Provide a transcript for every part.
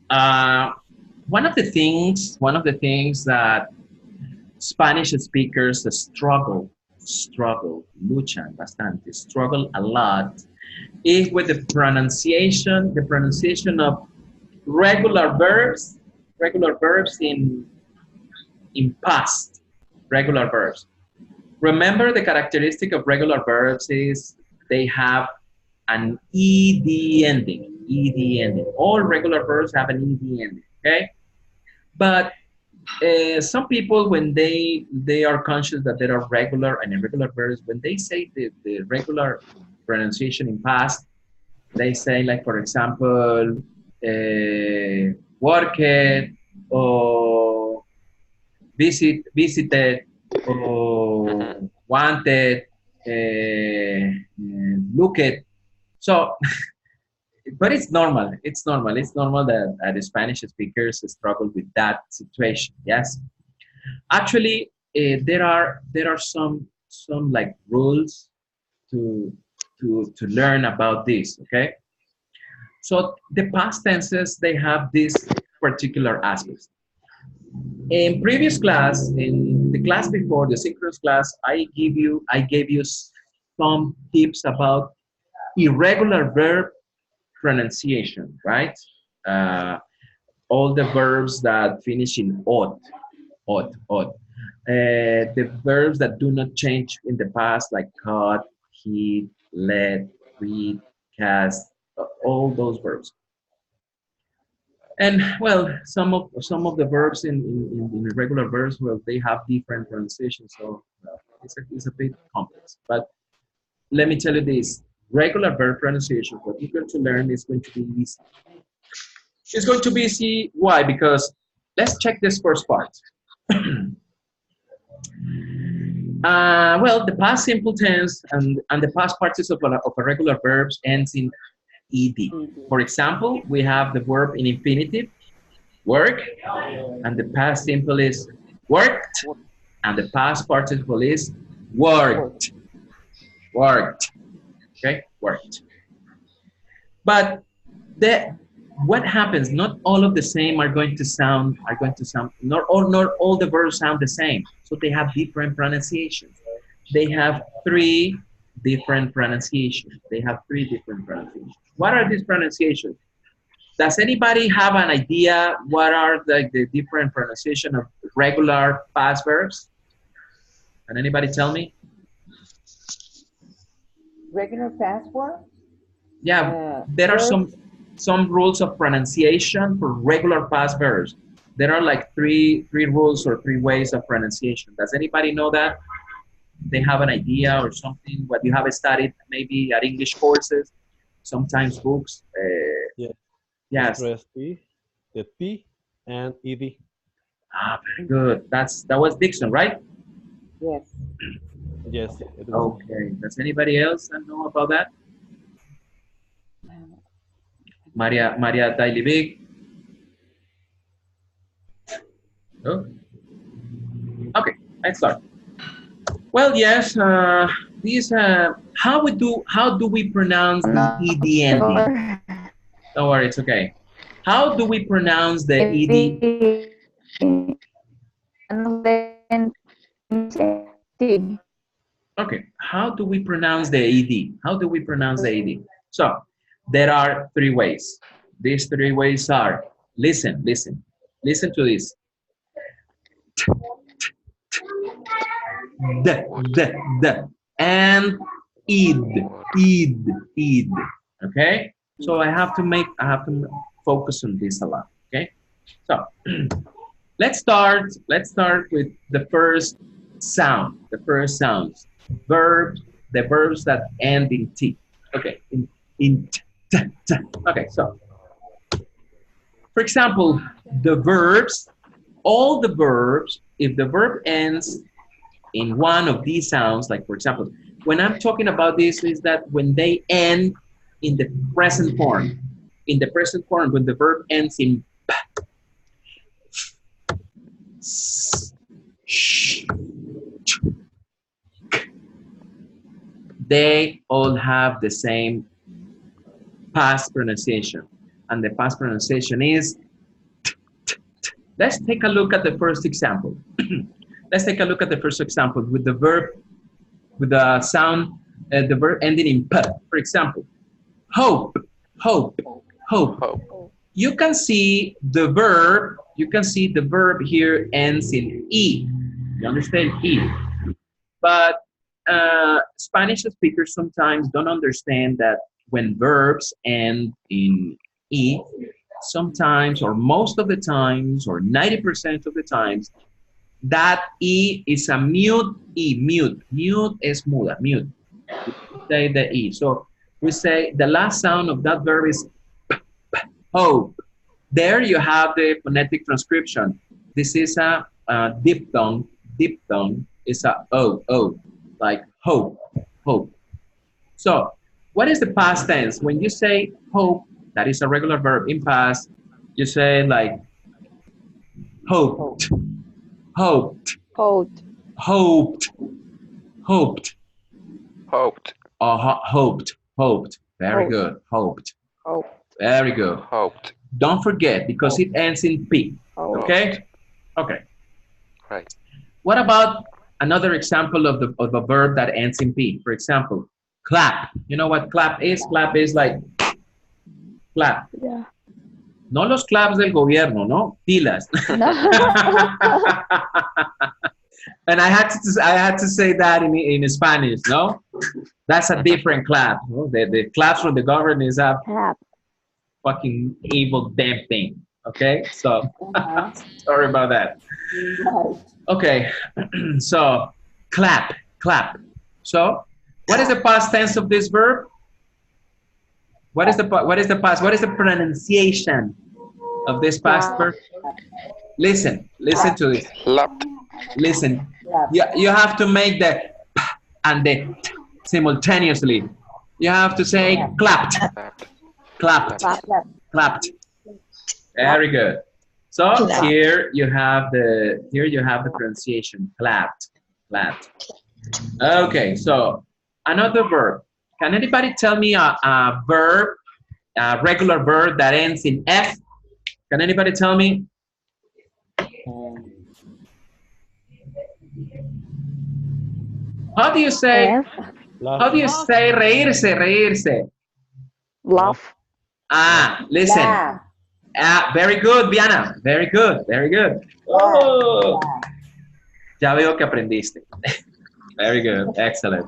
Uh, one of the things that Spanish speakers luchan bastante, struggle a lot, is with the pronunciation of regular verbs in past, regular verbs. Remember, the characteristic of regular verbs is they have an ed ending. Ed ending. All regular verbs have an ed ending. Okay, but some people, when they are conscious that there are regular and irregular verbs, when they say the regular pronunciation in past, they say, like, for example, worked, or visited, or wanted, looked. So, but it's normal. It's normal. It's normal that the Spanish speakers struggle with that situation. Yes, actually, there are some like rules to to learn about this. Okay, so the past tenses, they have these particular aspects. In previous class, in the class before, the synchronous class, I gave you some tips about irregular verb pronunciation, right? Uh, all the verbs that finish in odd. The verbs that do not change in the past, like cut, hit, let, read, cast, all those verbs. And well, some of the verbs in irregular verbs, well, they have different pronunciations, so it's a bit complex. But let me tell you this: regular verb pronunciation, what you're going to learn is going to be easy. It's going to be easy. Why? Because let's check this first part. Well, the past simple tense and the past participle of a regular verbs ends in ed. For example, we have the verb in infinitive, work, and the past simple is worked, and the past participle is worked. Worked. Okay, worked. But the what happens? Not all of the same are going to sound. Not all the verbs sound the same. So they have different pronunciations. They have three different pronunciations. What are these pronunciations? Does anybody have an idea what are the different pronunciation of regular past verbs? Can anybody tell me? Regular password? Yeah, there are Verbs? some rules of pronunciation for regular past verbs. There are like three rules or three ways of pronunciation. Does anybody know that? They have an idea or something? What you have studied maybe at English courses, sometimes books. Yeah. Yes. Stress P, the P, and ED. Ah, very good. That was Dixon, right? Yes. Yes, it was. Okay. Does anybody else know about that? Maria Dailibig. Oh, okay. Let's start. Well, yes. These. How do we pronounce the ed Not ending? sure. Don't worry, it's okay. How do we pronounce the ed? Maybe one of them initiative. Okay. How do we pronounce the ed? How do we pronounce the ed? So there are three ways. These three ways are, listen to this. D, d, d, and id, id, id. Okay. So I have to focus on this a lot. Okay. So let's start with the first sound. The first sounds. Verbs. The verbs that end in t. Okay. In t, t, t. Okay. So for example, the verbs. All the verbs. If the verb ends in one of these sounds, like for example, when I'm talking about this, is that when they end in the present form. In the present form, when the verb ends in p, s, sh, ch, they all have the same past pronunciation. And the past pronunciation is Let's take a look at the first example. Let's take a look at the first example with the verb, with the sound, the verb ending in p. For example, hope, hope, hope. Hope. You can see the verb. You can see the verb here ends in e. You understand e? But Spanish speakers sometimes don't understand that when verbs end in e, sometimes or most of the times or 90% of the times, that e is a mute e, mute. Mute is muda, mute. We say the e. So we say the last sound of that verb is p, p, hope. There you have the phonetic transcription. This is a diphthong. Diphthong is a o, like hope, hope. So what is the past tense? When you say hope, that is a regular verb in past, you say like hoped, hoped, Hoped. hoped, hoped, Hoped. hoped, hoped. Very Hoped. good. Hoped. Hoped. Very good. Hoped. Don't forget because it ends in P. Hoped. Okay? Okay. Right. What about another example of a verb that ends in P? For example, clap. You know what clap is? Clap is like clap. Yeah. No los claps del gobierno, no? Pilas. No. And I had to say that in Spanish, no? That's a different clap. No? The claps from the government is a Clap. fucking evil damn thing. Okay? So Uh-huh. sorry about that. Right. Okay. So clap, clap. So what is the past tense of this verb? What is the pronunciation of this past verb? Listen to this. Clapped. Listen. Yeah. You have to make the p and the t simultaneously. You have to say clapped, Clapped. clapped, Clap. clapped. Very good. So here you have the pronunciation clapped, clapped. Okay, so another verb. Can anybody tell me a verb, a regular verb that ends in F? Can anybody tell me? How do you say? Yes. How do you say reírse, reírse? Laugh. Ah, listen. Laugh. Very good, Diana. Very good, very good. Oh, ya veo que aprendiste. Very good, excellent.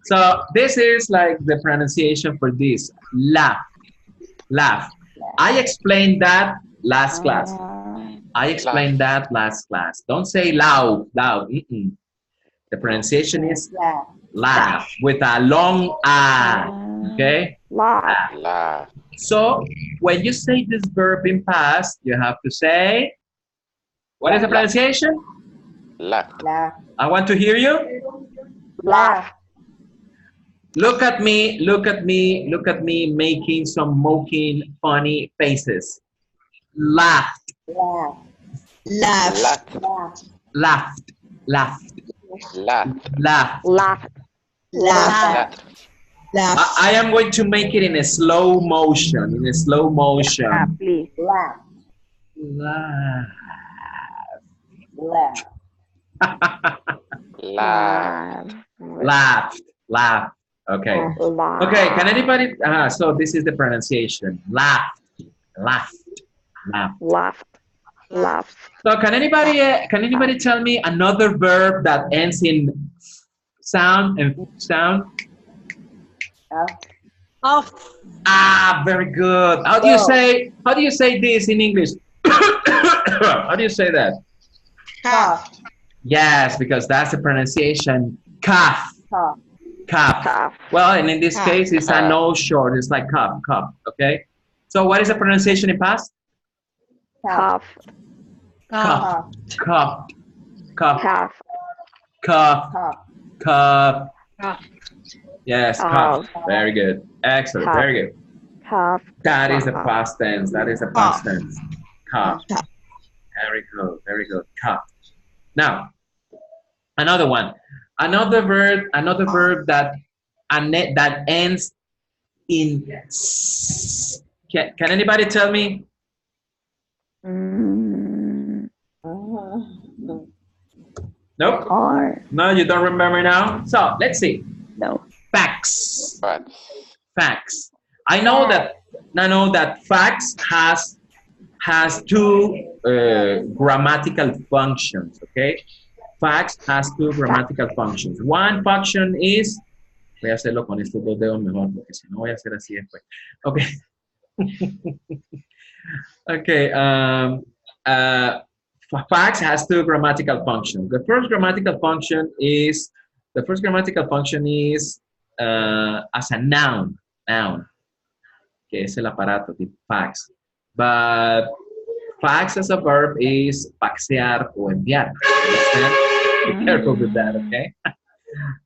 So this is like the pronunciation for this. Laugh, laugh. I explained that last class. I explained that last class. Don't say loud, loud. Mm-mm. The pronunciation is Laugh. laugh with a long ah. Okay? Laugh. Laugh. So when you say this verb in past, you have to say, what is the pronunciation? Laugh. Laugh. I want to hear you. Laugh. Look at me, look at me, look at me making some mocking, funny faces. Laughed, Laugh. Laughed. Laugh. laughed, laughed, Laughed. laughed. Laugh. Laughed. I am going to make it in a slow motion, in a slow motion. Please. Laugh. Laugh. Laugh. Laughed. Laughed, laughed. Okay. Laugh. Okay, can anybody, so this is the pronunciation. Laughed, laughed, laughed. Laugh. Laugh. So can anybody tell me another verb that ends in sound and sound? Off. Ah, very good. How do you say this in English? How do you say that? Cough. Yes, because that's the pronunciation. Cough, Cough. cough. Cough. Well, and in this case, it's a no short. It's like cough, cough. Okay. So what is the pronunciation in past? Cough. Cough, cough, cough, Cough. cough, Cough. cough. Yes, Cough. cough. Very good. Excellent. Cough. Very good. Cough. That is the past tense. That is the past tense. Cough. Very good. Very good. Cough. Now, another one. Another verb that ends in s. Can anybody tell me? Mm, Nope. Or No, you don't remember now. So let's see. no. Facts. Facts. Facts. I know that facts has two grammatical functions. Okay. Facts has two grammatical functions. One function is, voy a hacerlo con estos dos dedos mejor, porque si no voy a hacer así después. Okay. Okay. Facts has two grammatical functions. The first grammatical function is as a noun. Que es el aparato tipo fax. But fax as a verb is faxear o enviar. Understand? Be careful with that, okay?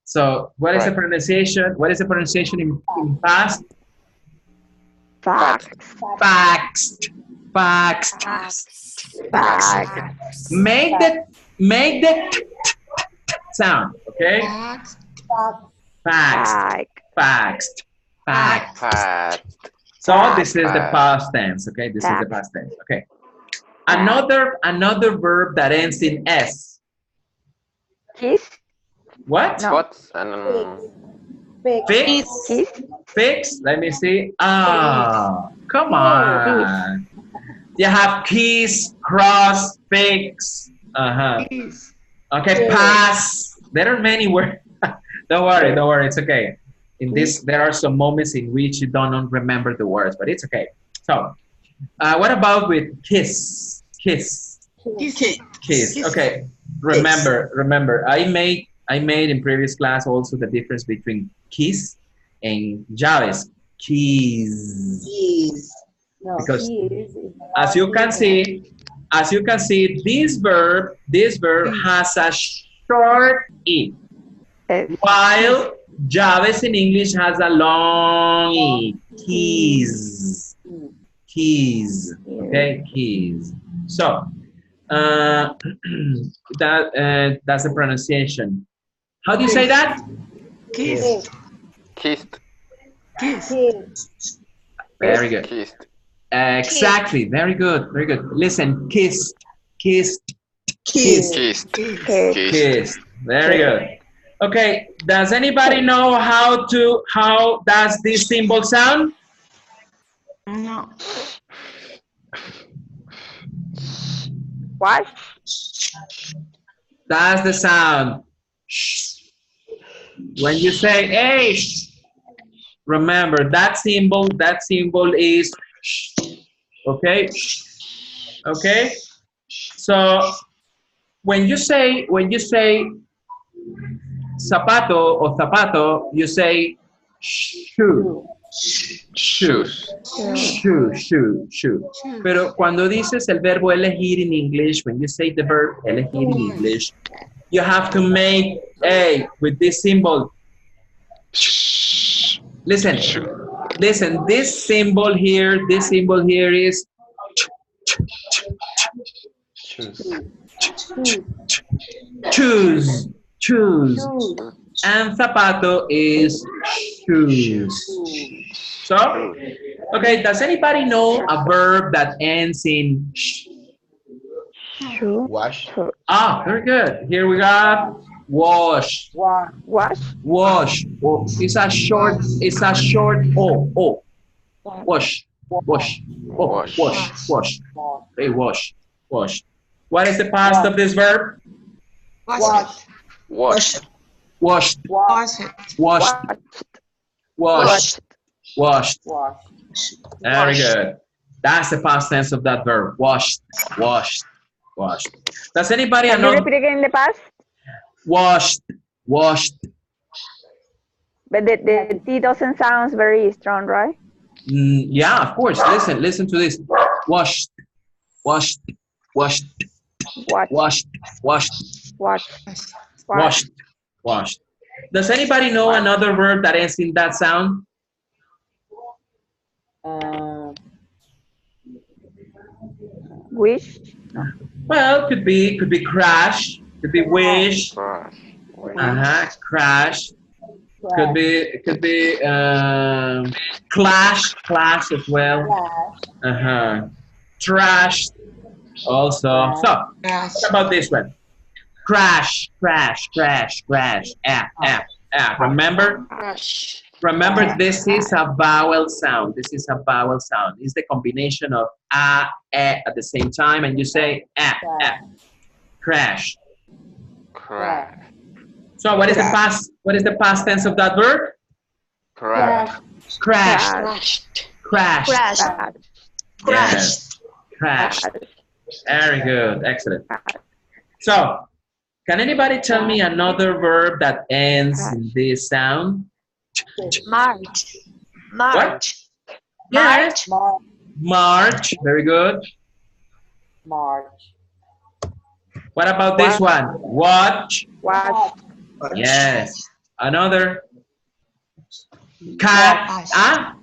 So, what is the pronunciation? What is the pronunciation in past? Facts. Faxed. Faxed. Facts. Make the sound, okay? Facts. Faxed. Faxed. Faxed. Facts. So this is the past tense, okay? This is the past tense, okay? Another verb that ends in s. Kiss. What? No. What? Fix. Kiss. Fix. Let me see. Ah, come on. You have kiss, cross, fix. Okay, pass. There are many words. Don't worry. It's okay. In this, there are some moments in which you don't remember the words, but it's okay. So, what about with kiss? Kiss. Okay. Remember. I made in previous class also the difference between kiss and llaves. Keys. Because as you can see, this verb has a short e, while llaves in English has a long e. Keys. Okay, keys. So that's the pronunciation. How do you say that? Kissed. Kissed. Very good. Kissed. Exactly. Very good. Listen, kissed. Kissed. Kissed. Very good. Okay. Does anybody know how does this symbol sound? No. What? That's the sound. When you say hey, remember that symbol is okay. So when you say zapato or zapato, you say shoe. Pero cuando dices el verbo elegir in English, when you say the verb elegir in English, you have to make a with this symbol. Listen. This symbol here is choose. And zapato is shoes. So, okay, does anybody know a verb that ends in sh? Wash. Ah, very good. Here we got wash. Wash. Oh, it's a short o. Wash. Oh, wash. Hey, wash. What is the past of this verb? Wash. Washed. Washed. Very good. That's the past tense of that verb. Washed. Does anybody Can you know? repeat again in the past? Washed. But the T doesn't sound very strong, right? Yeah, of course. Listen to this. Washed. Does anybody know another verb that ends in that sound? Wish. Well, could be crash, could be wish. Crash. Could be clash as well. Trash also. So, what about this one? Crash, crash, crash, crash. Remember? Crash. Remember, this is a vowel sound. This is a vowel sound. It's the combination of a, e at the same time, and you say crash. Crash. So what is the past? What is the past tense of that verb? Crash. Crash. Crashed. Crash. Crashed. Yes. Crash. Very good. Excellent. So, can anybody tell me another verb that ends in this sound? March. March. Yes. March. Very good. March. What about this one? Watch. Watch. Yes. Another. Catch. Ah?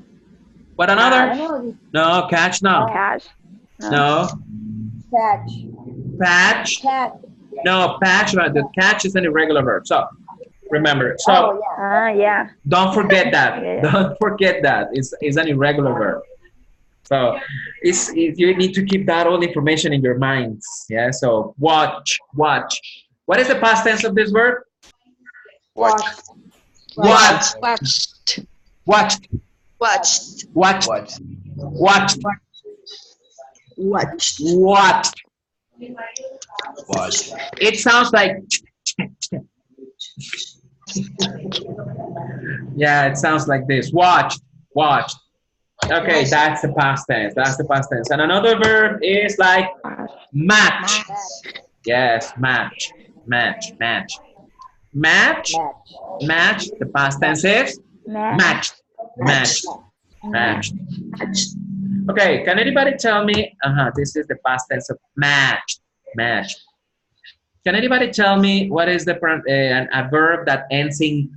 What another? No, catch no. Cash. No. Catch. Patch. Catch. No, patch. The catch is an irregular verb. So, remember. So, Oh, yeah. Yeah. don't forget that. Yeah. Don't forget that. It's an irregular verb. So you need to keep that all information in your minds. Yeah. So watch. What is the past tense of this verb? Watch. Watch. Watched. Watched. Watched. Watched. Watched. Watched. It sounds like. Yeah, it sounds like this. Watched. Okay, that's the past tense. That's the past tense. And another verb is like match. Yes, match. Match. The past tense is matched. Okay, can anybody tell me? This is the past tense of matched. Can anybody tell me what is the a verb that ends in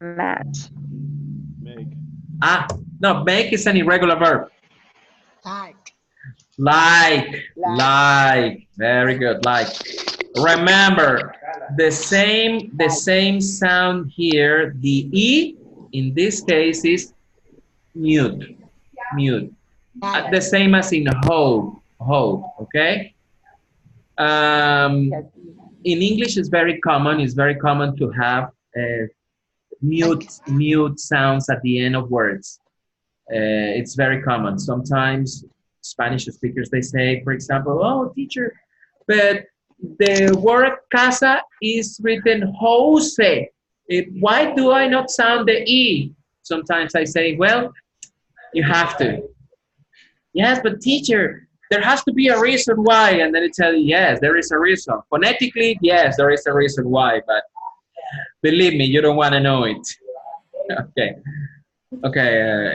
Match. Make. No, make is an irregular verb. Like. Very good. Like. Remember, the same sound here. The E in this case is mute. The same as in hold. Okay. In English, it's very common. It's very common to have mute sounds at the end of words. It's very common. Sometimes Spanish speakers, they say, for example, oh, teacher, but the word casa is written Jose. Why do I not sound the E? Sometimes I say, well, you have to. Yes, but teacher, there has to be a reason why. And then it tells you, yes, there is a reason. Phonetically, yes, there is a reason why, but believe me, you don't want to know it. Okay.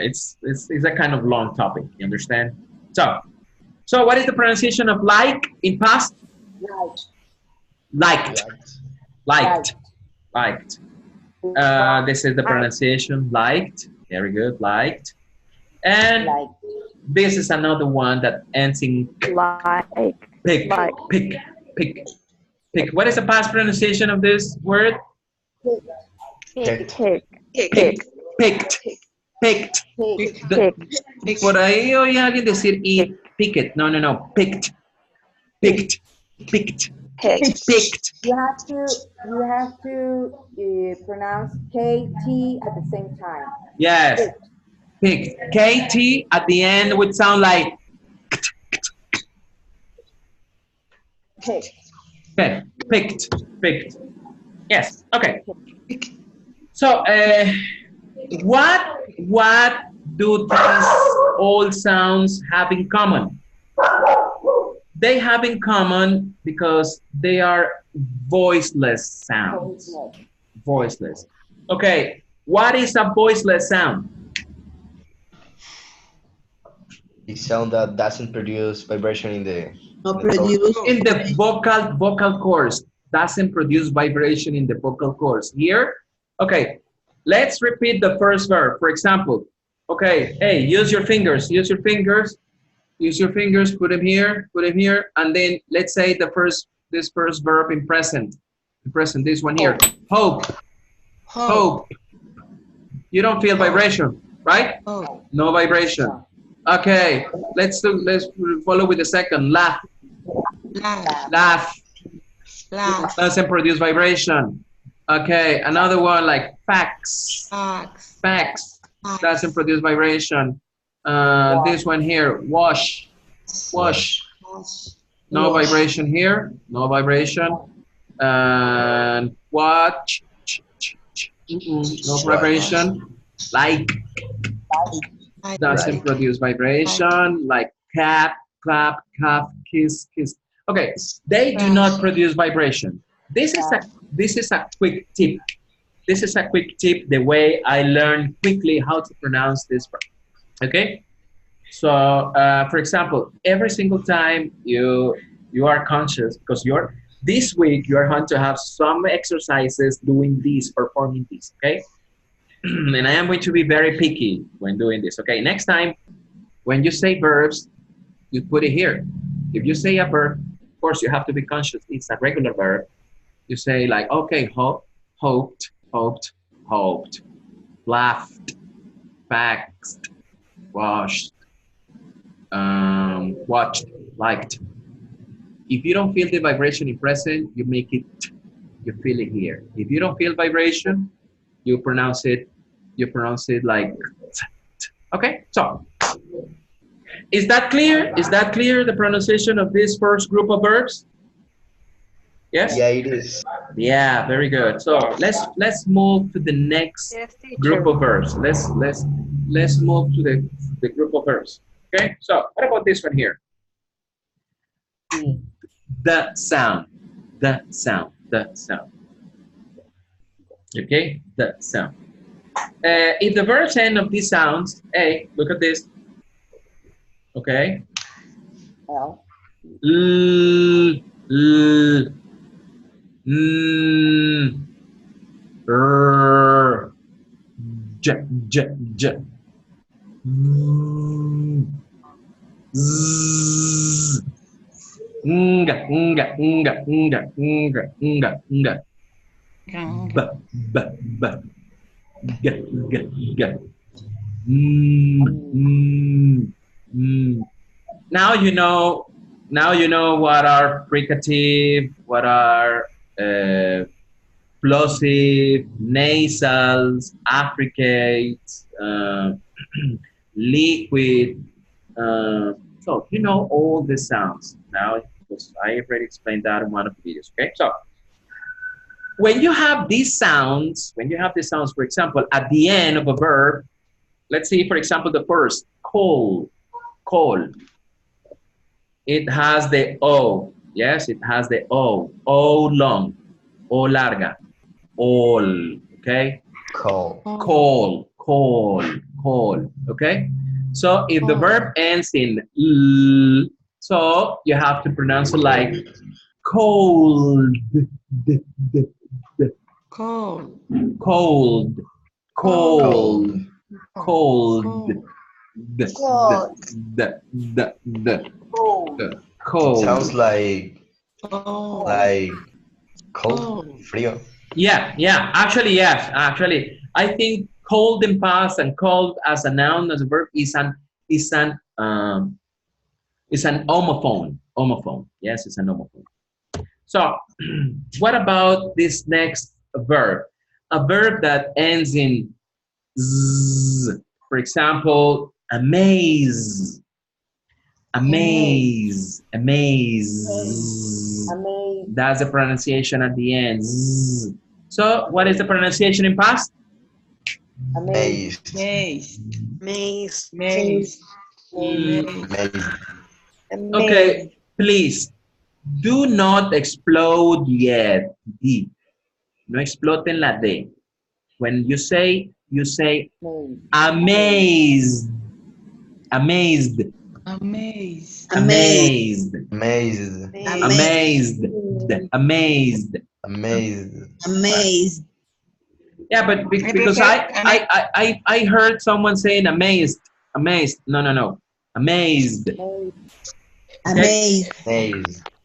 It's a kind of long topic. You understand? So what is the pronunciation of like in past? Liked. This is the pronunciation. Liked. Very good. Liked. And this is another one that ends in pick. What is the past pronunciation of this word? Picked. Por ahí oí a alguien decir picket. No. Picked. You have to pronounce KT at the same time. Yes. Picked. KT at the end would sound like Picked. okay. Picked. Yes. Okay. So what do these all sounds have in common? They have in common because they are voiceless sounds. Voiceless. Okay, what is a voiceless sound? A sound that doesn't produce vibration in the in the vocal cords. Doesn't produce vibration in the vocal cords. Here, okay, let's repeat the first verb. For example, okay, hey, use your fingers, put them here, and then let's say this first verb in present, this one here, hope. You don't feel vibration, right? No vibration. Okay, let's follow with the second. Laugh. Laugh. Laugh. Laugh. Doesn't produce vibration. Okay, another one like fax. Fax. Fax. Doesn't produce vibration. This one here, wash. Wash. No vibration here. No vibration. And watch. No vibration. Like. Doesn't produce vibration. Like cat, clap, cough, kiss, kiss. Okay, they do not produce vibration. This is a quick tip. This is a quick tip, the way I learned quickly how to pronounce this word. Okay? So, for example, every single time you are conscious, because this week you are going to have some exercises doing this, performing this, okay? And I am going to be very picky when doing this, okay? Next time, when you say verbs, you put it here. If you say a verb, of course, you have to be conscious. It's a regular verb. You say like, okay, hoped, laughed, faxed, washed, watched, liked. If you don't feel the vibration in present, you make it, you feel it here. If you don't feel vibration, you pronounce it like, okay? So, is that clear? Is that clear, the pronunciation of this first group of verbs? Yes? Yeah, it is. Yeah, very good. So let's move to the next group of verbs. Let's move to the group of verbs. Okay, so what about this one here? The sound. Okay, the sound. If the verbs end of these sounds, hey, look at this. Okay. L. L, l, n, r, j, j, j. Z, nga, nga, nga, nga, nga, nga, nga. B, b, b. G, g, g. Now you know what are fricative, what are plosive, nasals, affricates, liquid. So you know all the sounds now, because I already explained that in one of the videos. Okay, so when you have these sounds, for example, at the end of a verb, let's see, for example, the first, call. It has the O. Yes, it has the O. O long, O larga, all. Okay. Call. Okay. So if the verb ends in l, so you have to pronounce it like cold. Cold. Cold. Cold. Sounds like cold, frío. Yeah. Actually, yes. Actually, I think cold in past and cold as a noun, as a verb, is an homophone. Yes, it's an homophone. So, what about this next verb? A verb that ends in z. For example, amaze. That's the pronunciation at the end. Z. So, what is the pronunciation in past? Amazed. Okay, please do not explode yet. D. No exploten la D. When you say amazed. Amazed. Yeah, but because I heard someone saying amazed. No. Amazed.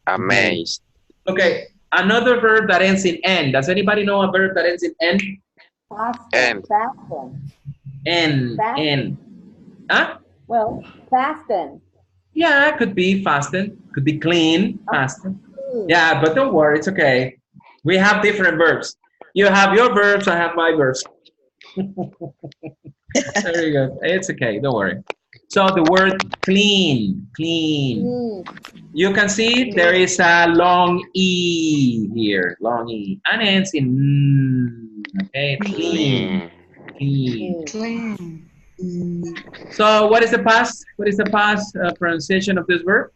Amazed. Okay, another verb that ends in N. Does anybody know a verb that ends in N? N. N. Huh? Well, fasten. Yeah, could be fasten, could be clean, fasten. Yeah, but don't worry, it's okay. We have different verbs. You have your verbs, I have my verbs. There you go. It's okay, don't worry. So the word clean, clean. You can see there is a long E here, long E. And ends in okay, clean, clean. Clean. So what is the past? What is the past pronunciation of this verb?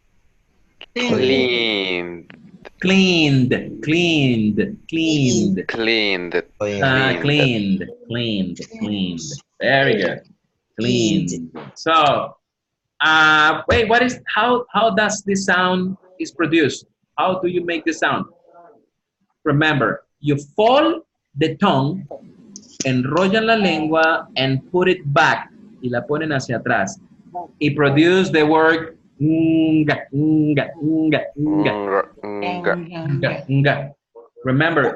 Clean. Cleaned, cleaned, cleaned. Cleaned. Cleaned, cleaned, cleaned. Very good. Cleaned. So, wait, what is how does this sound is produced? How do you make the sound? Remember, you fold the tongue, enrollan la lengua, and put it back. Y la ponen hacia atrás. Y produce the word nga, nga, nga, nga. Nga. Remember,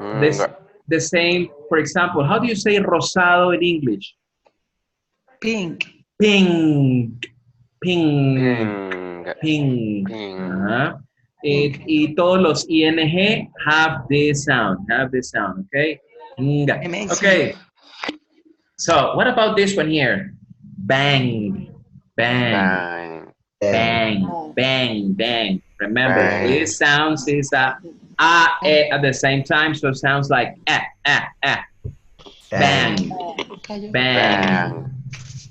the same, for example, how do you say rosado in English? Pink. Pink. Pink. Pink. Y todos los ing have this sound, okay? Nga. Okay. So, what about this one here? Bang. Bang. Bang. Bang. Bang. Remember, Bang. this sounds is a e at the same time, so it sounds like bang, bang.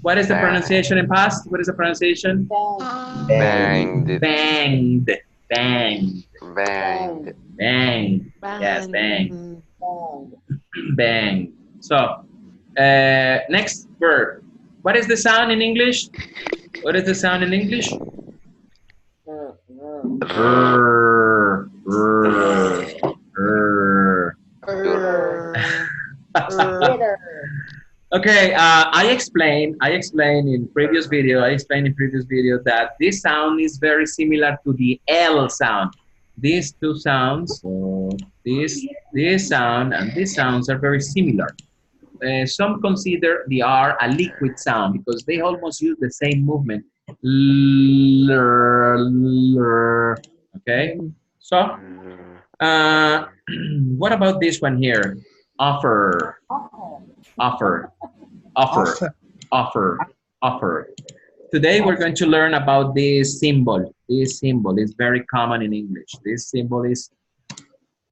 What is the pronunciation in past? What is the pronunciation? Banged. Banged, banged, Banged. bang. Yes, bang, bang. So, next verb. What is the sound in English? What is the sound in English? Rrr, rrr, rrr. Okay, I explained in previous video that this sound is very similar to the L sound. These two sounds, this sound and this sounds are very similar. Some consider the R a liquid sound because they almost use the same movement. Okay, so what about this one here? Offer. Today we're going to learn about this symbol. This symbol is very common in English. This symbol is,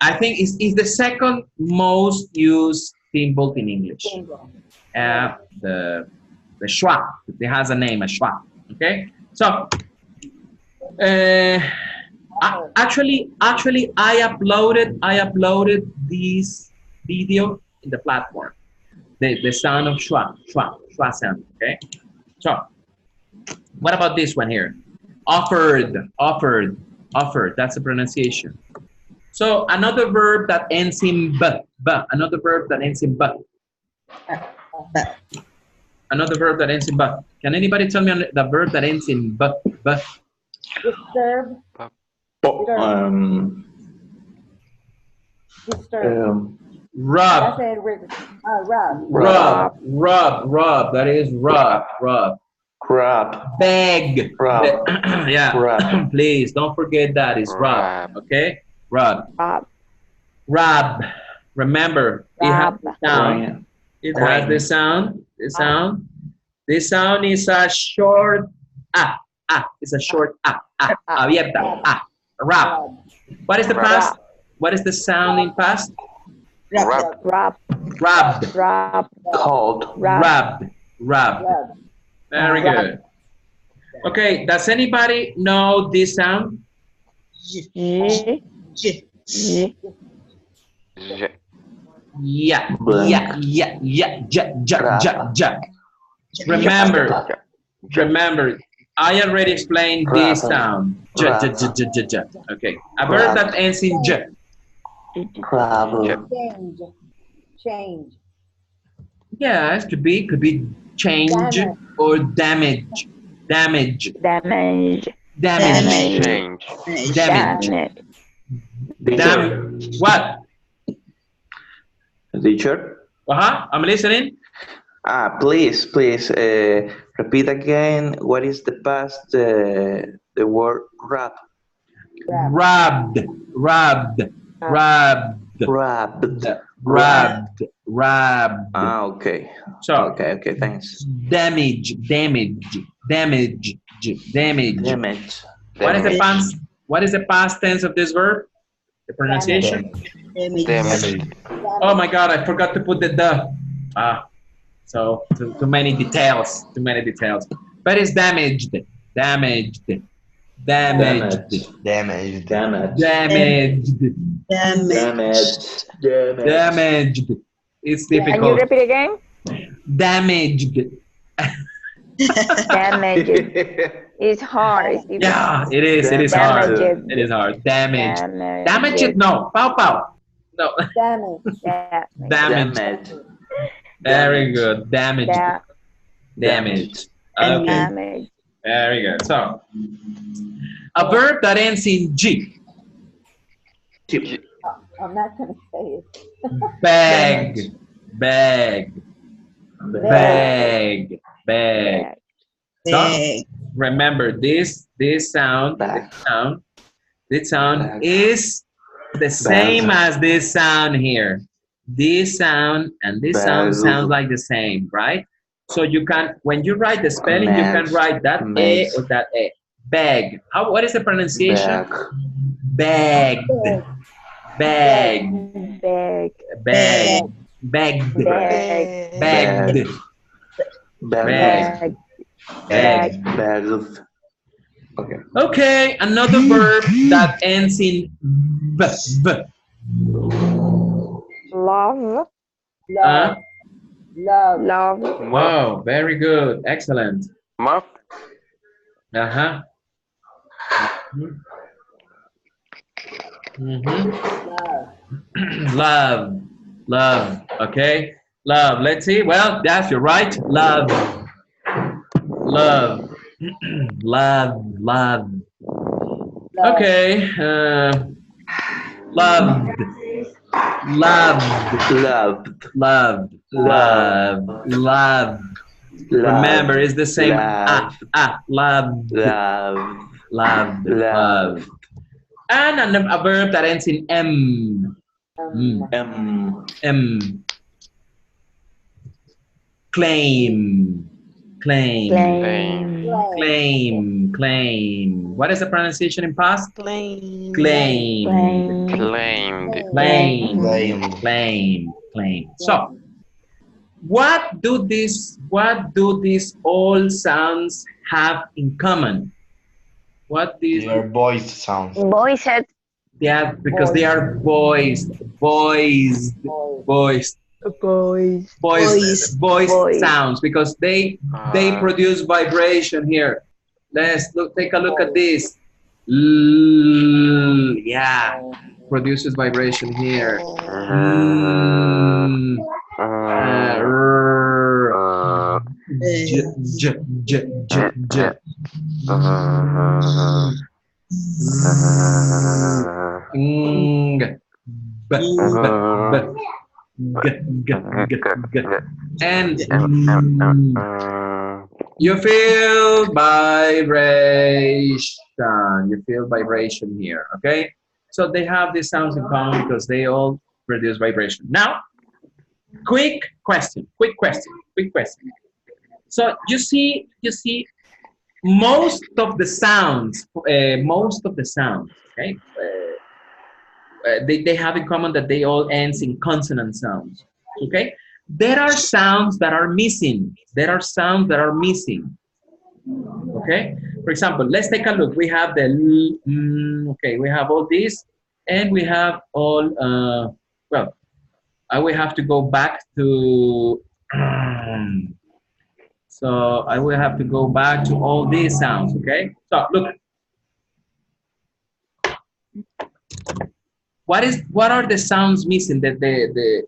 I think, is the second most used symbol in English. The schwa. It has a name, a schwa. Okay, so actually I uploaded this video in the platform. The sound of schwa sound. Okay, so what about this one here? Offered. That's the pronunciation. So another verb that ends in b. Another verb that ends in b. Another verb that ends in b. Can anybody tell me the verb that ends in b? Disturb. Disturb. Rub. Rub. That is rub. Beg. Yeah. Rub. Please don't forget that is rub. Okay. Rub. Remember, it has the sound. It has the sound. This sound is a short It's a short abierta. Rub. What is the past? What is the sound in past? Rubbed. Cold. Rubbed. Very good. Okay, does anybody know this sound? Yeah. Remember, I already explained this sound. Okay, a verb that ends in j. Change. Yes, could be change or damage. Damage. What? Teacher? I'm listening. Please, repeat again. What is the past? The word rap. Rubbed, rubbed, rubbed, Rubbed. rubbed, rubbed. Okay. So, Okay. Thanks. damage, damage, damage, damage. Damage. What is the past tense of this verb? The pronunciation? Damaged. Oh my God, I forgot to put the. So too many details, But it's damaged, damaged, damaged, Damaged. damaged. It's Can you difficult. repeat again? Damaged. Damaged. It's hard. It's difficult. Yeah, it is. It is hard. Damaged. It is hard. Damaged. Damaged. Damaged. No. Pow pow. No. Damage. Damaged. Very good. Damaged. Damaged. Okay. Damaged. Very good. So, a verb that ends in G. I'm not going to say it. Bag. Bag. Bag. Bag. So, remember this sound is the same as this sound here. This sound and this sound sounds like the same, right? So you can, when you write the spelling, you can write that A or that A. Bag. What is the pronunciation? Bag. Bag. Bag. Bag. Bag. Bag. Bag. Bag. Bag. Okay, another verb that ends in B. Love. Love. Love. Love. Wow, very good. Excellent. Muff. Uh-huh. Love. Love. Okay. Love. Let's see. Well, that's you're right. Love. Love. Love. Love. Okay. Loved. Loved. Loved. Loved. Loved. Remember, it's the same. Loved. Loved. Loved. And a verb that ends in M. M. Claim. Claim. Claim. Claim. What is the pronunciation in past? Claim. Claim. Claimed. Claim. So, what do these all sounds have in common? What these? They are voiced sounds. Voiced. Yeah, because they are voiced sounds, because they produce vibration here. Let's take a look at this. Yeah, produces vibration here. And you feel vibration. You feel vibration here, okay? So they have these sounds in common because they all produce vibration. Now, quick question. So you see, most of the sounds, okay? They have in common that they all ends in consonant sounds, okay? There are sounds that are missing. Okay? For example, let's take a look. We have the okay, we have all these, and we have all, well, I will have to go back to, so I will have to go back to all these sounds, okay? So look. What are the sounds missing? The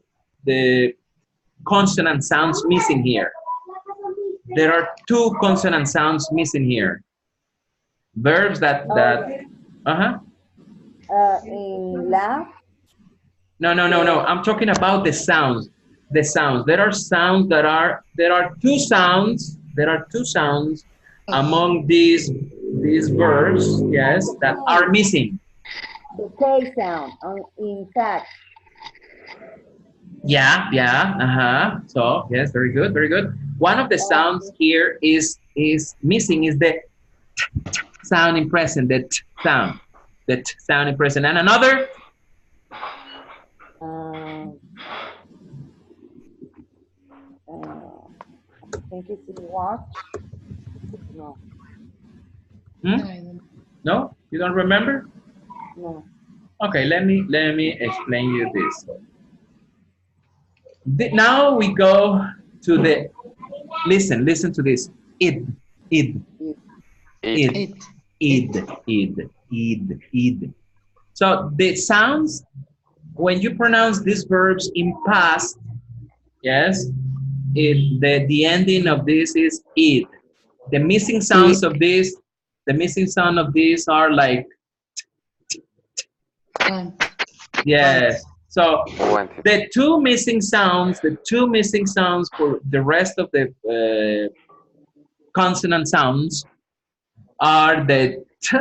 consonant sounds missing here. There are two consonant sounds missing here. Verbs that In laugh. No. I'm talking about the sounds. the sounds. There are sounds that are, there are two sounds among these verbs, yes, that are missing. The K sound, in fact. Yeah, so yes, very good, very good. One of the sounds here is missing, is the sound in present, the t sound, in present. And another? I think it's in watch. No. No, you don't remember? No. Okay, let me explain you this. Now we go to the, listen to this. Id. So the sounds, when you pronounce these verbs in past, yes, the ending of this is id. The missing sounds of this, are like, yes. So the two missing sounds for the rest of the consonant sounds are the t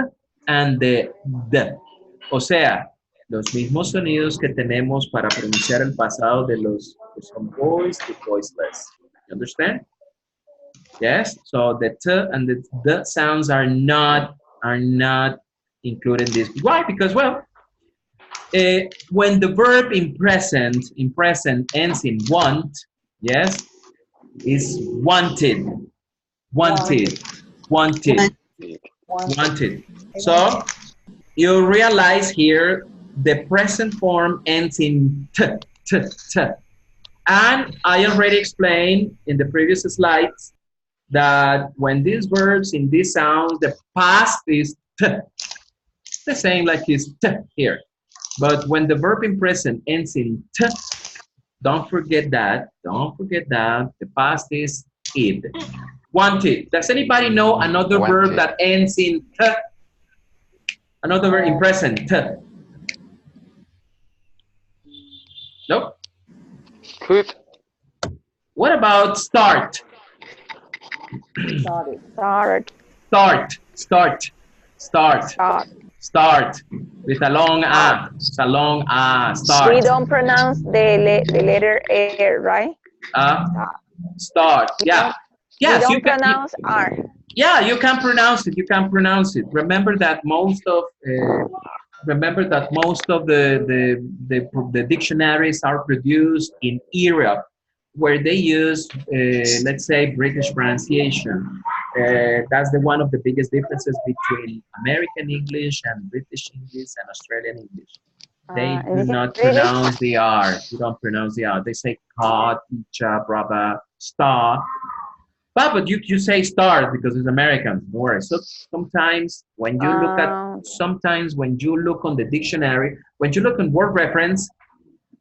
and the d. O sea, los mismos sonidos que tenemos para pronunciar el pasado de los que son voiced to voiceless. You understand? Yes. So the t and the d sounds are not included in this. Why? Because, well, when the verb in present ends in want, yes, is wanted. So you realize here the present form ends in t. And I already explained in the previous slides that when these verbs in this sound, the past is t. It's the same like it's t here. But when the verb in present ends in t, don't forget that. The past is id. Wanted. Does anybody know another verb that ends in t? Another verb in present, t. Nope. Could. What about start? Start. With a long a. It's a long a. Start. We don't pronounce the letter A, right? Start. Yeah. Yes, we don't pronounce R. Yeah, you can pronounce it. Remember that most of the dictionaries are produced in Europe, where they use, let's say, British pronunciation. That's one of the biggest differences between American English and British English and Australian English. They do not pronounce the R. You don't pronounce the R. They say cod, teacher, brother, star. But you say start because it's American. Don't worry. So sometimes when you look on the dictionary, when you look on word reference,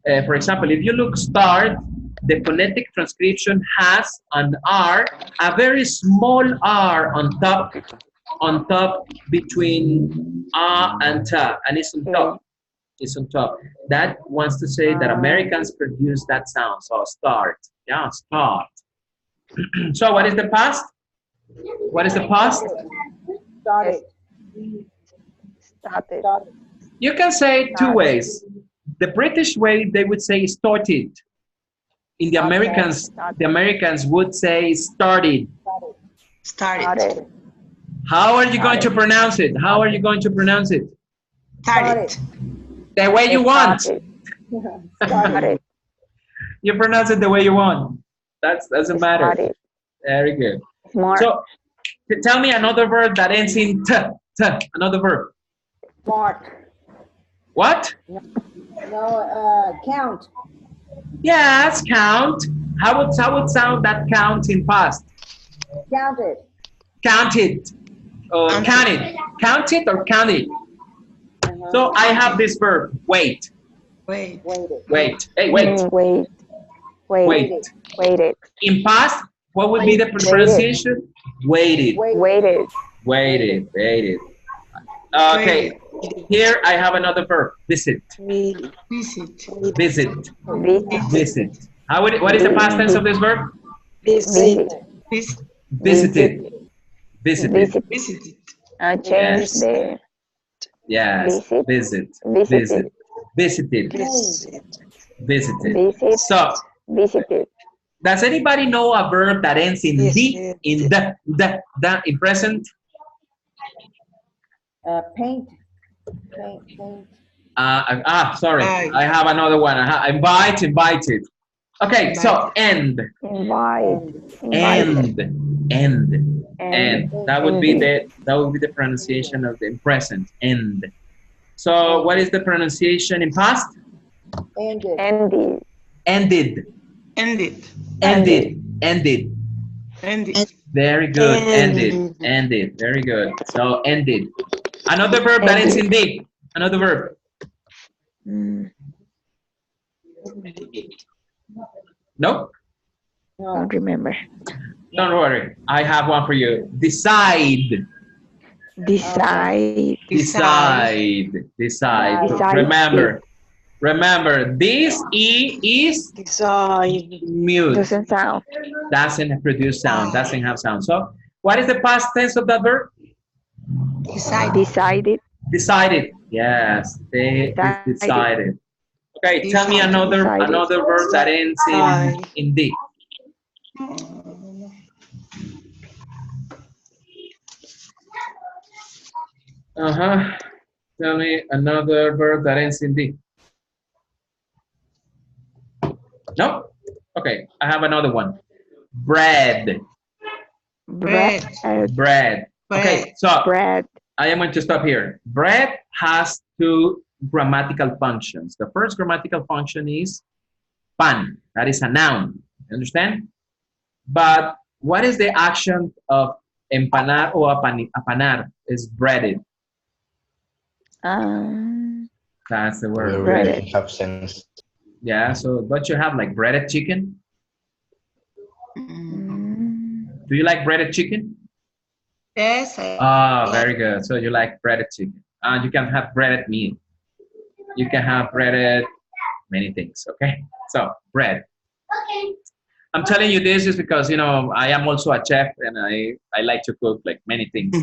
for example, if you look start, the phonetic transcription has an R, a very small R on top between A and ta, and it's on top. It's on top. That wants to say that Americans produce that sound. So start. Yeah, start. So what is the past? Started. You can say it two ways. The British way, they would say started. In the Americans would say started. How are you going to pronounce it? Started. The way you want. Started. You pronounce it the way you want. That doesn't matter. Very good. Smart. So, tell me another verb that ends in t. Another verb. Mark. What? No, count. Yes, count. How would sound that count in past? Counted. Counted. Counted. Counted or counted? So I have this verb. Wait. Wait. Wait. Hey, wait. Waited. In past, what would be the pronunciation? Waited. Waited. Okay. Here I have another verb. Visit. Visit. What is the past tense of this verb? Visit. Visited. Visited. Visited. Change Yes. the Yes. visit. Visit. Visited. Visited. Visited. Visit. So, Visited. does anybody know a verb that ends in D, in the, in present? Paint. Paint. Sorry. I have another one. Invite, invited. Okay, so end. Invite. End. End. And That would be the pronunciation of the in present. End. So what is the pronunciation in past? Ended. ended. Ended. Ended. Ended. Ended. Ended. Very good. Ended. Ended. Very good. So ended. Another verb that ends in D. Another verb. No? Don't remember. Don't worry. I have one for you. Decide. Decide. Decide. Decide. Decide. Remember, this E is mute. Doesn't sound. Doesn't produce sound. Doesn't have sound. So, what is the past tense of that verb? Decided. Decided. Yes, they decided. Okay, tell me another verb that ends in D. Tell me another verb that ends in D. No? Okay, I have another one. Bread. Bread. Bread. Okay, so Bread. I am going to stop here. Bread has two grammatical functions. The first grammatical function is pan. That is a noun. You understand? But what is the action of empanar or apanar? Is breaded. That's the word. Breaded. Have sense. Yeah, so don't you have like breaded chicken? Do you like breaded chicken? Yes. Oh, very good. So you like breaded chicken. You can have breaded meat. You can have breaded many things, okay? So, bread. Okay. I'm telling you this is because, you know, I am also a chef and I like to cook like many things.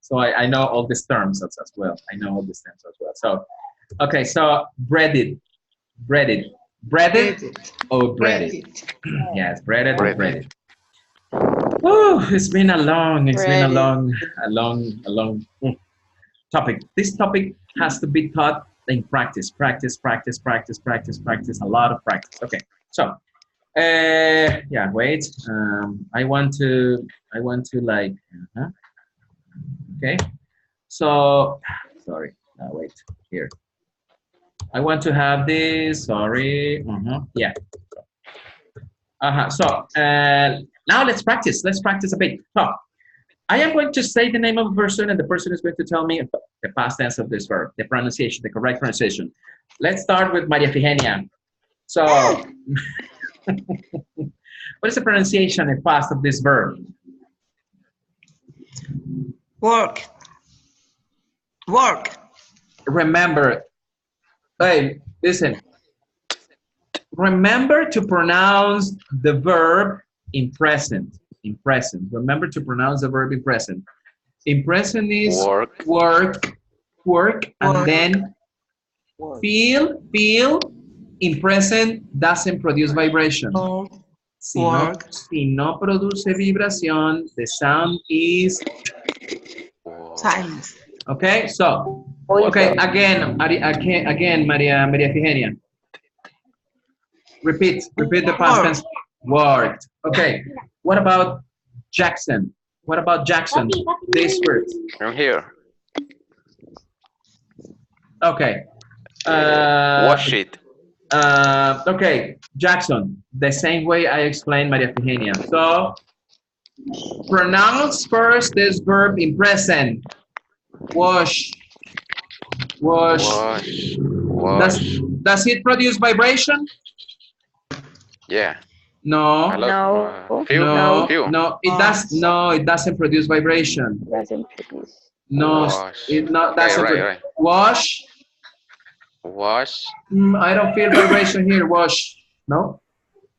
So I know all these terms as well. I know all these terms as well. So, okay, so breaded. Breaded. Breaded or breaded? Yes, breaded or breaded. Woo, it's been a long topic. This topic has to be taught in practice, a lot of practice. Okay, so yeah, wait. I want to like, okay. So sorry, wait here. I want to have this. Sorry. Yeah. So now let's practice. Let's practice a bit. So I am going to say the name of a person, and the person is going to tell me the past tense of this verb, the pronunciation, the correct pronunciation. Let's start with Maria Figenia. So, what is the pronunciation and past of this verb? Work. Remember. Hey, listen. Remember to pronounce the verb in present. In present. Remember to pronounce the verb in present. In present is work, and then feel. In present doesn't produce vibration. Si no produce vibración, the sound is Silence. okay. So again, Maria Figenia. Repeat the past tense. Worked. Okay. What about Jackson? What about Jackson? This word. I'm here. Okay. Wash it. Okay, Jackson. The same way I explained Maria Figenia. So pronounce first this verb in present. Wash. Wash. Does it produce vibration? Yeah. No. No. It does. No, it doesn't produce vibration. Doesn't produce. No, Wash. it not Okay, doesn't. right. Wash. Wash. I don't feel vibration here. Wash. No?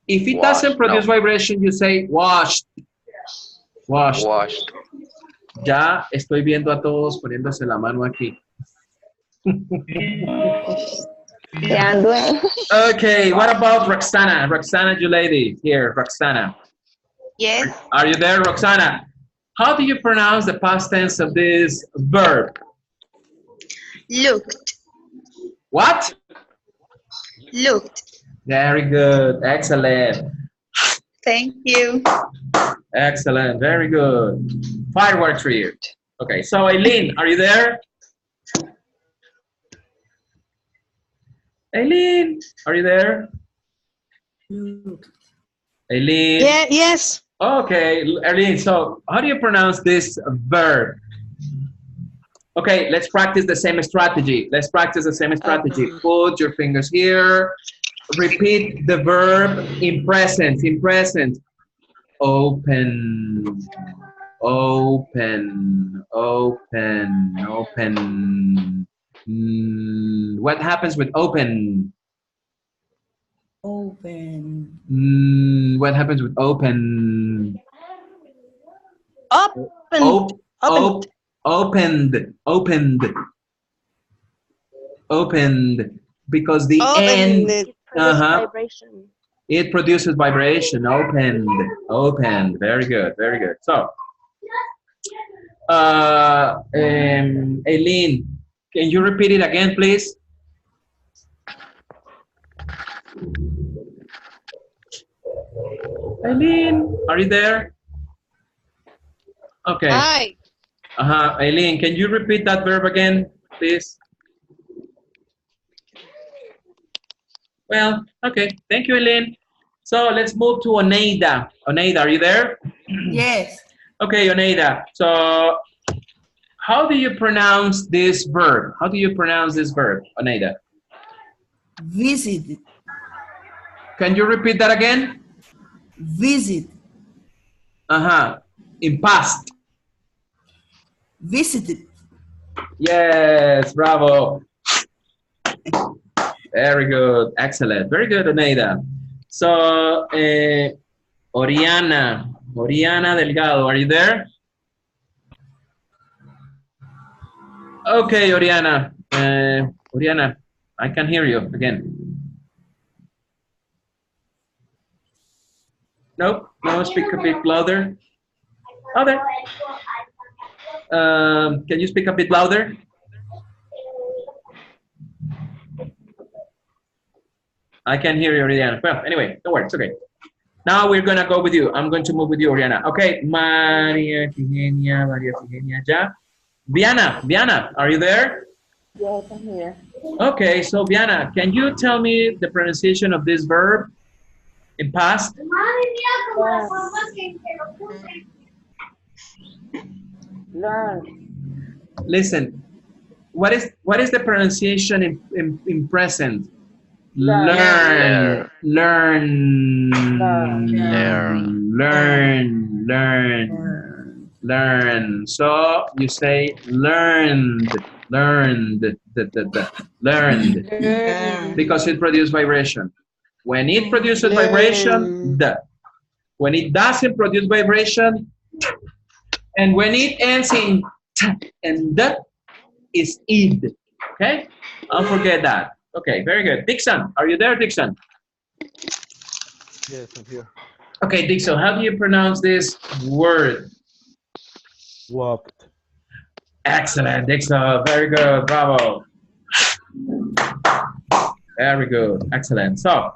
If it Wash, doesn't produce no. vibration, you say washed. Washed. Washed. Ya estoy viendo a todos poniéndose la mano aquí. They are doing. Okay, what about Roxana? Roxana, you lady. Here, Roxana. Yes. Are you there, Roxana? How do you pronounce the past tense of this verb? Looked. What? Looked. Very good. Excellent. Thank you. Excellent. Very good. Fireworks for you. Okay, so Eileen, are you there? Eileen, are you there? Eileen. Yeah, yes. Okay, Eileen, so how do you pronounce this verb? Okay, let's practice the same strategy. Let's practice the same strategy. Put your fingers here. Repeat the verb in present. In present. Open. Open. Open. Open. What happens with open? Open. What happens with open? Opened. Opened. Opened. Opened. Because the end. Vibration. It produces vibration. Opened. Opened. Very good. Very good. So, Eileen, can you repeat it again, please? Eileen, are you there? Okay. Hi. Eileen, can you repeat that verb again, please? Well, okay. Thank you, Eileen. So let's move to Oneida. Oneida, are you there? Yes. Okay, Oneida. So how do you pronounce this verb? How do you pronounce this verb, Oneida? Visit. Can you repeat that again? Visit. In past. Visited. Yes, bravo. Very good. Excellent. Very good, Oneida. So, Oriana. Oriana Delgado, are you there? Okay, Oriana. Oriana, I can hear you again. Nope. No, speak a bit louder. Okay. Can you speak a bit louder? I can hear you, Oriana. Well, anyway, don't worry, it's okay. Now we're gonna go with you. I'm going to move with you, Oriana. Okay, Maria Figenia, ja. Viana, are you there? Yes, I'm here. Okay, so Viana, can you tell me the pronunciation of this verb in past? Learn. Listen, what is the pronunciation in present? Learn. Learn. So you say learned, learned, learned, because it produces vibration. When it produces vibration, the. When it doesn't produce vibration, and when it ends in t and the, is id. Okay? Don't forget that. Okay, very good. Dixon, are you there, Dixon? Yes, I'm here. Okay, Dixon, how do you pronounce this word? Walked. Excellent, Dixon. Very good. Bravo. Very good. Excellent. So,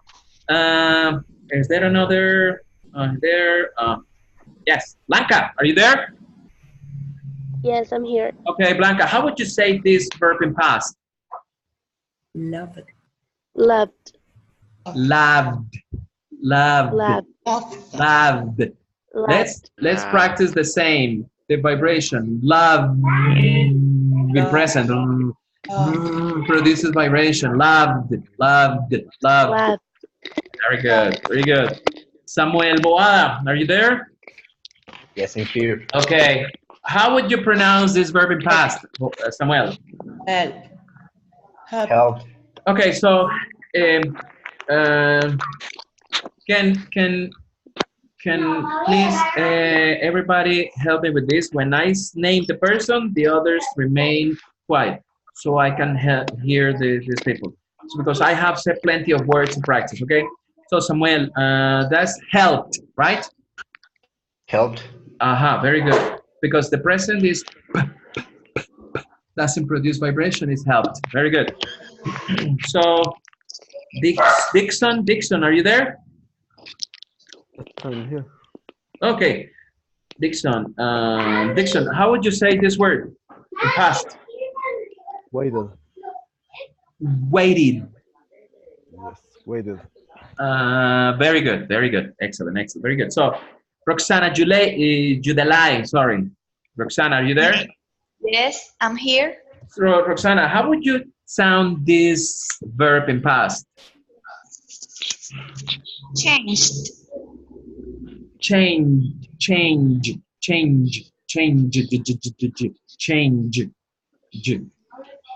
is there another? Yes, Blanca, are you there? Yes, I'm here. Okay, Blanca, how would you say this verb in past? Loved. Loved. Loved. Loved. Loved. Loved. Let's practice the same. The vibration. Love. Be present. Produces vibration. Loved. Loved. Loved. Loved. Very good. Very good. Samuel Boada, are you there? Yes, I'm here. Okay. How would you pronounce this verb in past, Samuel? Help. Help. Okay, so Can please everybody help me with this? When I name the person, the others remain quiet, so I can hear these people. So because I have said plenty of words to practice. Okay. So Samuel, that's helped, right? Helped. Very good. Because the present is doesn't produce vibration, is helped. Very good. So Dixon, are you there? I'm here. Okay, Dixon, how would you say this word in past? Waited. Waited. Yes, waited. Very good, excellent, very good. So, Roxana, Judelai, sorry. Roxana, are you there? Yes, I'm here. So, Roxana, how would you sound this verb in past? Changed. Change.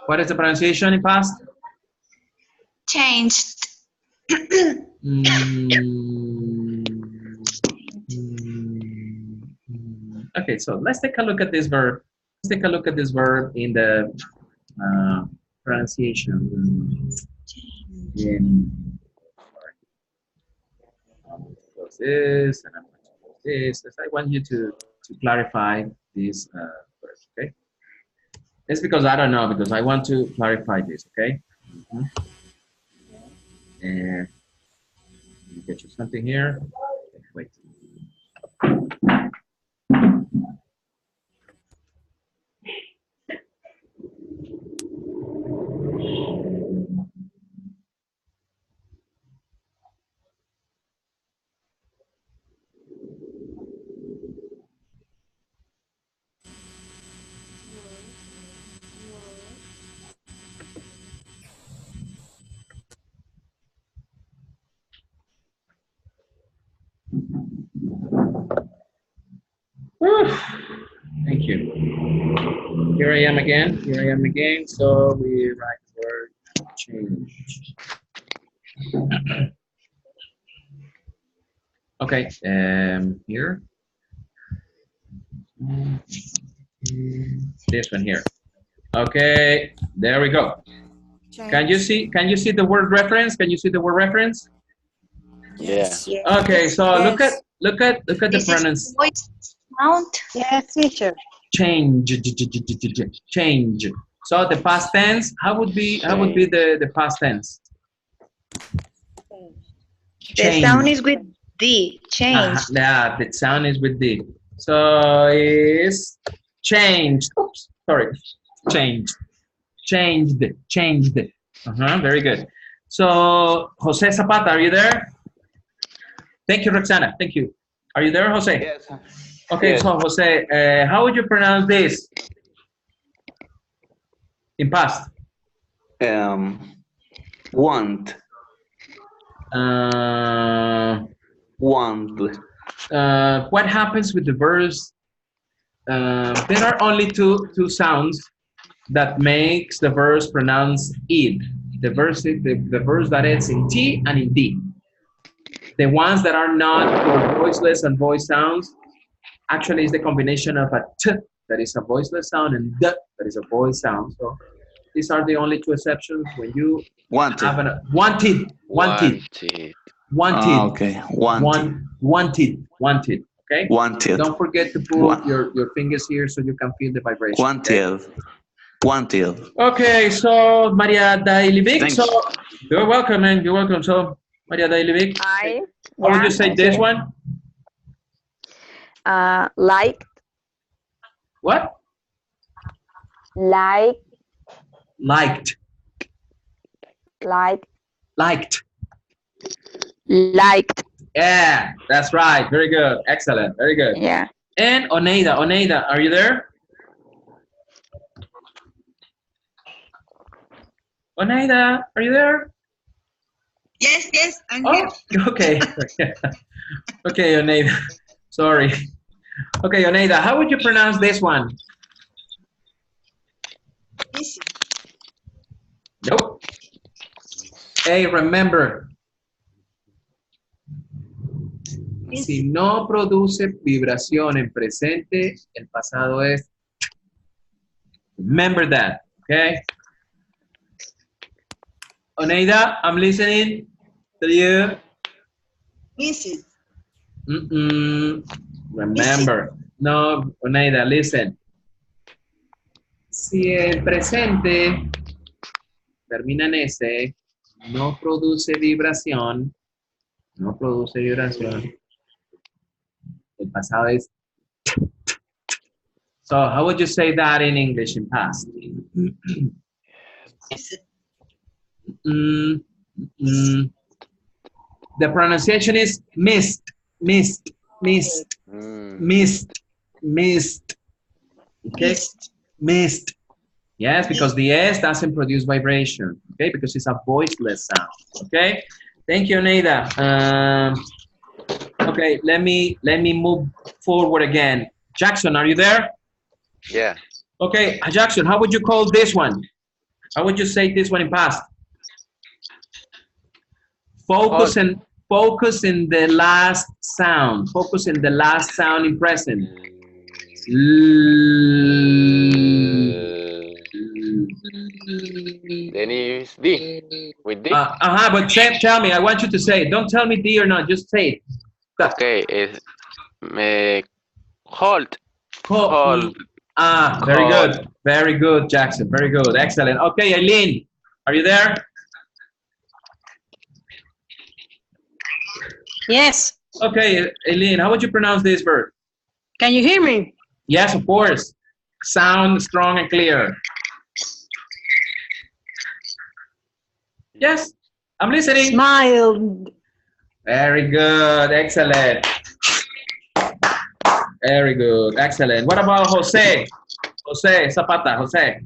What is the pronunciation in past? Changed. Okay, so let's take a look at this verb. Let's take a look at this verb in the pronunciation. Close this, and I'm going to close this. I want you to clarify this verb, okay? It's because I don't know, because I want to clarify this, okay? And let me get you something here. Wait. Thank you. Here I am again. So we write the word change. Okay, here. This one here. Okay, there we go. Can you see the word reference? Can you see the word reference? Yes. Okay, so look at the This is pronunciation. voice sound. Yes, teacher. Change. So the past tense, how would be the past tense? The sound is with D. Changed. Yeah, the sound is with D. So it's changed. Oops, sorry. Changed. Very good. So Jose Zapata, are you there? Thank you, Roxana. Thank you. Are you there, Jose? Yes. Okay, Yes. so Jose, how would you pronounce this in past? Want. Want. What happens with the verbs? There are only two sounds that makes the verbs pronounce id. The verbs that ends in T and in D. The ones that are not for voiceless and voice sounds actually is the combination of a T that is a voiceless sound and D that is a voice sound. So these are the only two exceptions when you Wanted. have wanted. Okay. Wanted. Wanted. Okay. Wanted. Don't forget to put your fingers here so you can feel the vibration. Wanted. Okay? Wanted. Okay, so Maria Dailivic. Thanks. So you're welcome, man. You're welcome. So Maria Dailivic, Hi. how would you say I'm this here. one? Like, What? like, Liked. like, Liked. liked. Yeah, that's right. Very good. Excellent. Very good. Yeah. And Oneida. Oneida, are you there? Oneida, are you there? Yes, I'm here. Oh, okay. Okay, Oneida. Sorry. Okay, Oneida, how would you pronounce this one? Easy. Nope. Hey, remember, Si no produce vibración en presente, el pasado es. Remember that, okay? Oneida, I'm listening to you. Visit. Remember. No, Oneida, listen. Si el presente termina en S, no produce vibración. No produce vibración. El pasado es. So, how would you say that in English in past? The pronunciation is mist, mist, mist, mist, mist. Okay? Mist. Yes, because the S doesn't produce vibration. Okay, because it's a voiceless sound. Okay. Thank you, Neida. Okay, let me move forward again. Jackson, are you there? Yeah. Okay, Jackson, how would you call this one? How would you say this one in past? Focus in the last sound. Focus in the last sound in present. Then it's D. With D. But tell me. I want you to say it. Don't tell me D or not. Just say it. Okay. It's hold. Hold. Very good. Very good, Jackson. Very good. Excellent. Okay, Eileen, are you there? Yes. Okay, Eileen, how would you pronounce this verb? Can you hear me? Yes, of course. Sound strong and clear. Yes, I'm listening. Smiled. Very good. Excellent. Very good. Excellent. What about Jose? Jose Zapata. Jose.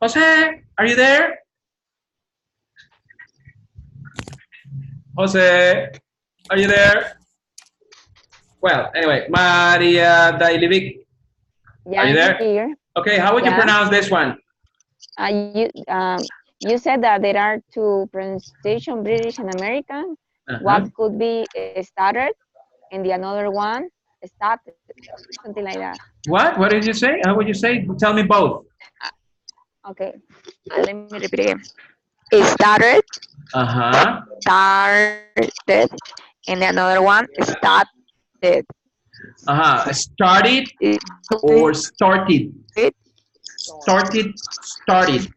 Jose, are you there? Jose, are you there? Well, anyway, Maria Dailivic. Yeah, Are you there? I'm here. Okay, how would you pronounce this one? You said that there are two pronunciation, British and American. What could be started, and the another one started, something like that. What? What did you say? How would you say? Tell me both. Okay, let me repeat again. It started. Started, and the another one started. Started or started? Started, started.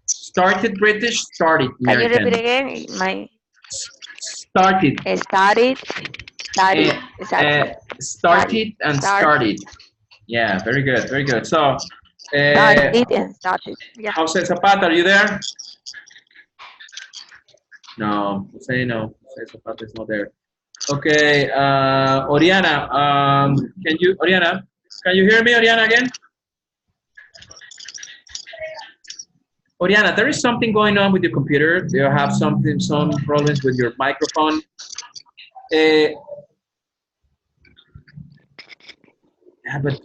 Started British, started American. Can you repeat again? Started. Started. Started and started. Yeah, very good, very good. So, started and started. Yeah. Jose Zapata, are you there? No, Jose, no. Jose Zapata is not there. Okay, Oriana, Oriana, can you hear me, Oriana, again? Oriana, there is something going on with your computer. Do you have some problems with your microphone? But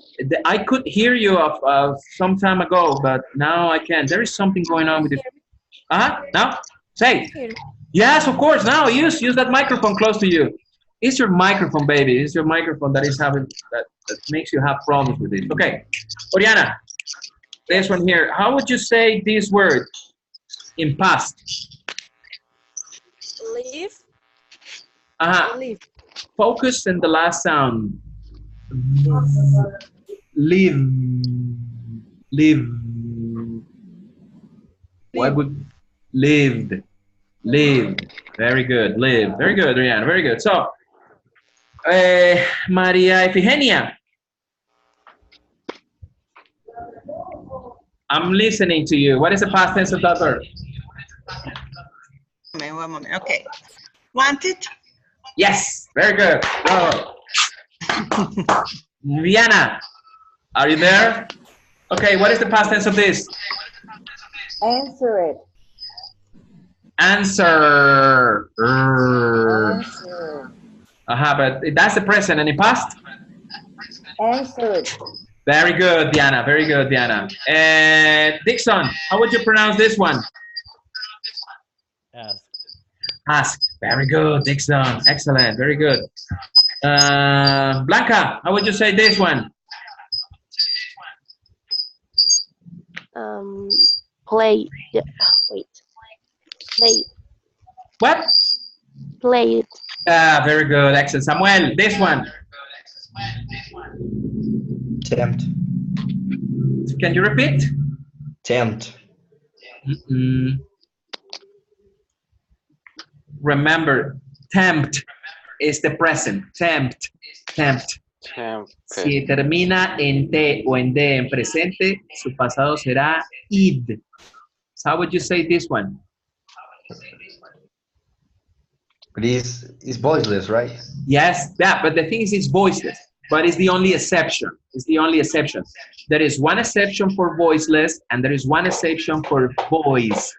I could hear you some time ago, but now I can't. There is something going on with you. Now? Say. Yes, of course. Now use that microphone close to you. It's your microphone, baby. It's your microphone that is having that makes you have problems with it. Okay, Oriana. This one here. How would you say this word in past? Leave. Leave. Focus in the last sound. Live. Live. Why would lived? Live. Very good. Live. Very good, Rihanna. Very good. So, Maria Efigenia. I'm listening to you. What is the past tense of that verb? One moment. Okay. Wanted? Yes. Very good. Bravo. Rihanna, are you there? Okay, what is the past tense of this? Answer it. Answer. Answer. But that's the present and in past? Answer it. Very good, Diana. Very good, Diana. And Dixon, how would you pronounce this one? Asked. Ask. Very good, Dixon. Excellent. Very good. Blanca, how would you say this one? Play. Yeah, wait. Play. What? Play it. Very good. Excellent. Samuel, this one. Tempt. Can you repeat? Tempt. Remember, tempt is the present. Tempt. Tempt. Okay. Si termina en T o en D en presente, su pasado será id. So how would you say this one? But it's voiceless, right? Yes, that, but the thing is it's voiceless, but it's the only exception. It's the only exception. There is one exception for voiceless, and there is one exception for voice.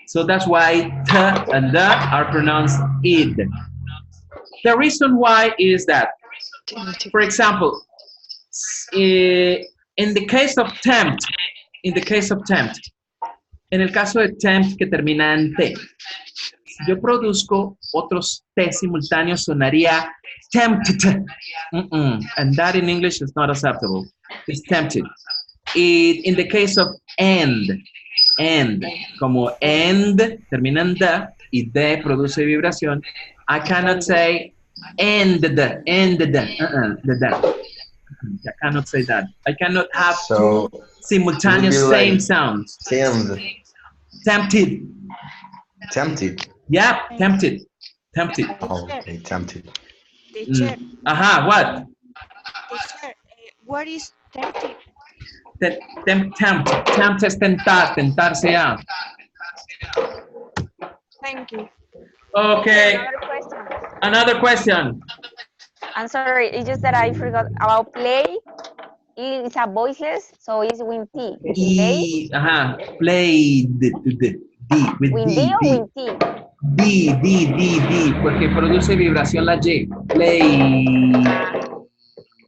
So that's why T and D are pronounced id. The reason why is that, for example, in the case of tempt, en el caso de tempt que termina en T, si yo produzco otros T simultáneos sonaría tempted. And that in English is not acceptable. It's tempted. In the case of end, como end termina en D y D produce vibración, I cannot say the D. I cannot say that. I cannot have two simultaneous same sounds. Tempted. Tempted. Yeah, tempted. Oh, okay, tempted. Teacher. What? Teacher, what is tempted? Tempt es tentar, tentarse. Thank you. Okay. Another question. I'm sorry, it's just that I forgot about play. It's a voiceless, so it's with T. Played. D, with ¿With D, D o D. with T? D, porque produce vibración la Y. Play.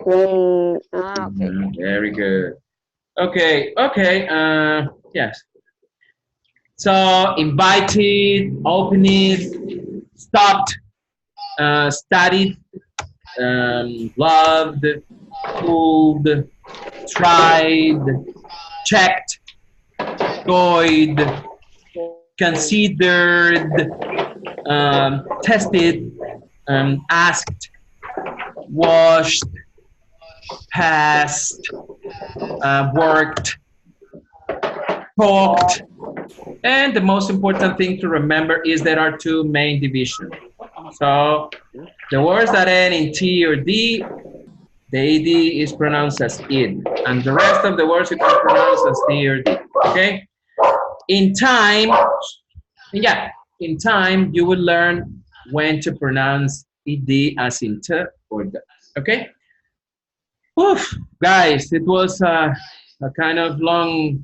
Okay. Very good. Okay. Yes. So, invited, opened, stopped, studied, loved, pulled, tried, checked, enjoyed, considered, tested, asked, washed, passed, worked, talked, and the most important thing to remember is there are two main divisions. So the words that end in T or D, the AD is pronounced as id, and the rest of the words you can pronounce as T or D. Okay. In time, you will learn when to pronounce ed as in T or D. Okay. Oof, guys, it was a kind of long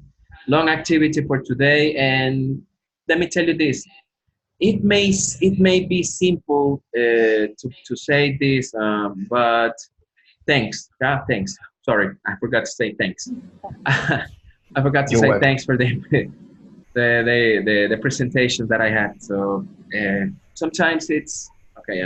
activity for today, and let me tell you this: it may be simple to say this, but thanks. Thanks. Sorry, I forgot to say thanks. I forgot to say thanks for the presentation that I had. So sometimes it's okay.